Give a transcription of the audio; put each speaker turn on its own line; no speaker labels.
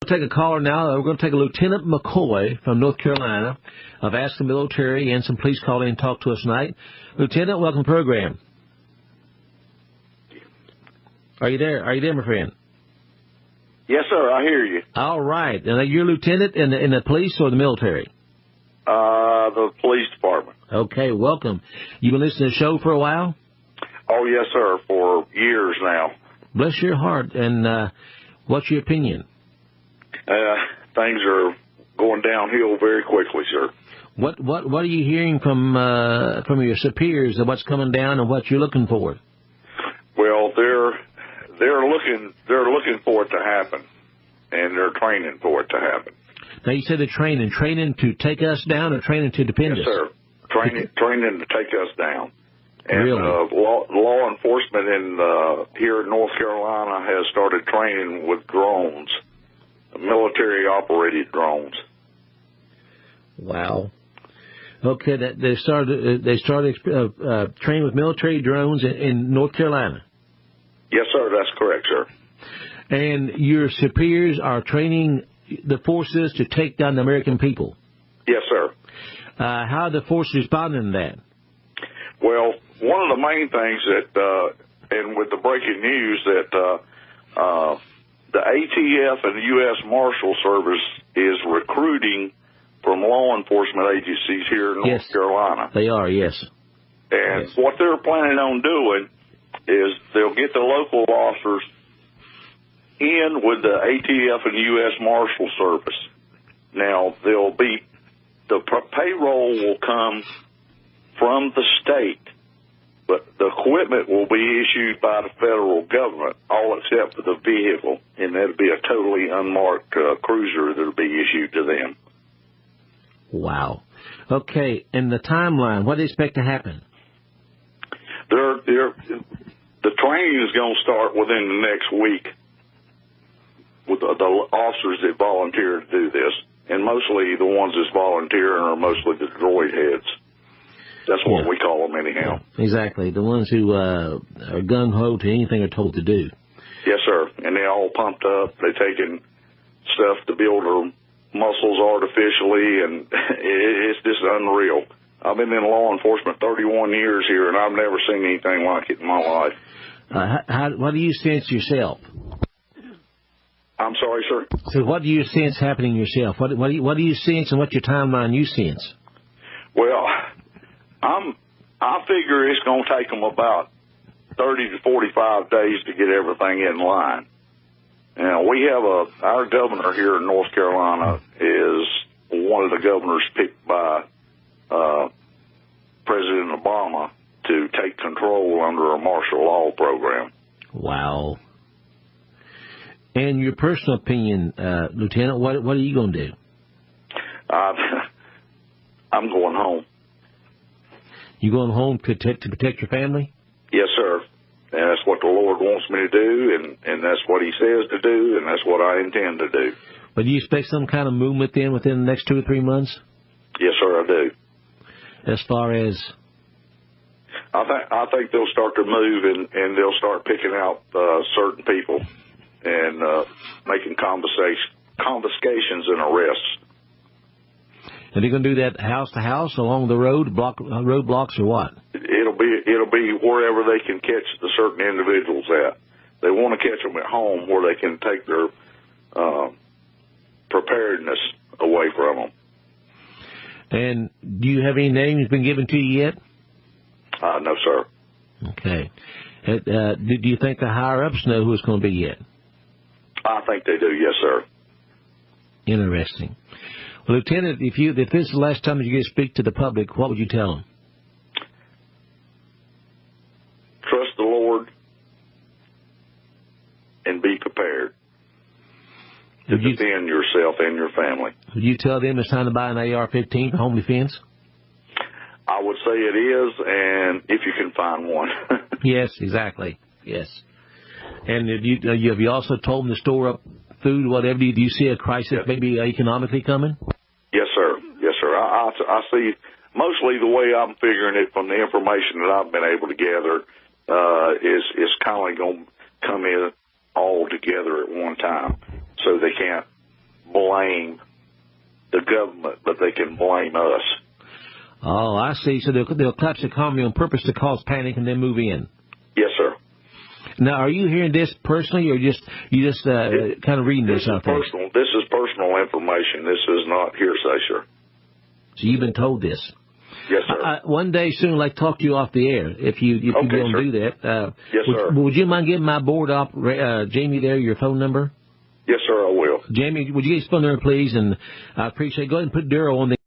Take a caller now. We're going to take a Lieutenant McCoy from North Carolina of Asking Military and some police call in and talk to us tonight. Lieutenant, welcome to the program. Are you there? Are you there, my friend?
Yes, sir. I hear you.
All right. Now, you're a lieutenant in the police or the military?
The police department.
Okay, welcome. You been listening to the show for a while?
Oh, yes, sir, for years now.
Bless your heart. And what's your opinion?
Things are going downhill very quickly, sir.
What are you hearing from your superiors of what's coming down and what you're looking for?
Well, they're looking for it to happen, and they're training for it to happen.
Now, you said they're training to take us down or training to defend us?
Yes, sir. Training to take us down. And
really?
Law enforcement here in North Carolina has started training with drones, military-operated drones.
Wow. Okay, they started training with military drones in North Carolina.
Yes, sir. That's correct, sir.
And your superiors are training the forces to take down the American people.
Yes, sir.
How are the forces responding to that?
Well, one of the main things that, and with the breaking news, that the ATF and the U.S. Marshal Service is recruiting from law enforcement agencies here in North Carolina.
They are, yes.
And what they're planning on doing is they'll get the local officers in with the ATF and the U.S. Marshal Service. Now, the payroll will come from the state, but the equipment will be issued by the federal government, all except for the vehicle, and that'll be a totally unmarked cruiser that'll be issued to them.
Wow. Okay, and the timeline, what do you expect to happen?
The training is going to start within the next week with the officers that volunteer to do this, and mostly the ones that's volunteering are mostly the droid heads. That's what we call them anyhow.
Yeah, exactly. The ones who are gung-ho to anything they're told to do.
Yes, sir. And they're all pumped up. They're taking stuff to build their muscles artificially, and it's just unreal. I've been in law enforcement 31 years here, and I've never seen anything like it in my life.
What do you sense yourself?
I'm sorry, sir?
So what do you sense happening yourself? What do you sense, and what's your timeline you sense?
Well, I figure it's going to take them about 30 to 45 days to get everything in line. Now, we have our governor here in North Carolina is one of the governors picked by President Obama to take control under a martial law program.
Wow. And your personal opinion, Lieutenant, what are you going to do?
I'm going home.
You going home to protect your family?
Yes, sir. And that's what the Lord wants me to do, and that's what He says to do, and that's what I intend to do.
But do you expect some kind of movement then within the next 2 or 3 months?
Yes, sir, I do.
As far as?
I think they'll start to move, and they'll start picking out certain people and making confiscations and arrests.
Are they going to do that house to house along the roadblocks, or what?
It'll be wherever they can catch the certain individuals at. They want to catch them at home where they can take their preparedness away from them.
And do you have any names been given to you yet?
No, sir.
Okay. Do you think the higher-ups know who it's going to be yet?
I think they do, yes, sir.
Interesting. Well, Lieutenant, if this is the last time you get to speak to the public, what would you tell them?
Trust the Lord and be prepared to defend yourself and your family.
Would you tell them it's time to buy an AR-15 for home defense?
I would say it is, and if you can find one.
Yes, exactly. Yes. And have you also told them to store up food, whatever? Do you see a crisis maybe economically coming?
Yes, sir. Yes, sir. I see mostly the way I'm figuring it from the information that I've been able to gather is kind of going to come in all together at one time. So they can't blame the government, but they can blame us.
Oh, I see. So they'll collapse the economy on purpose to cause panic and then move in.
Yes, sir.
Now, are you hearing this personally, or you just kind of reading this out there?
Personal. This is personal information. This is not hearsay, sir.
So you've been told this.
Yes, sir.
One day soon, I'd like to talk to you off the air if you don't do that.
Yes, sir.
Would you mind giving my board op, Jamie, there your phone number?
Yes, sir. I will.
Jamie, would you get his phone number, please? And I appreciate it. Go ahead and put Daryl on the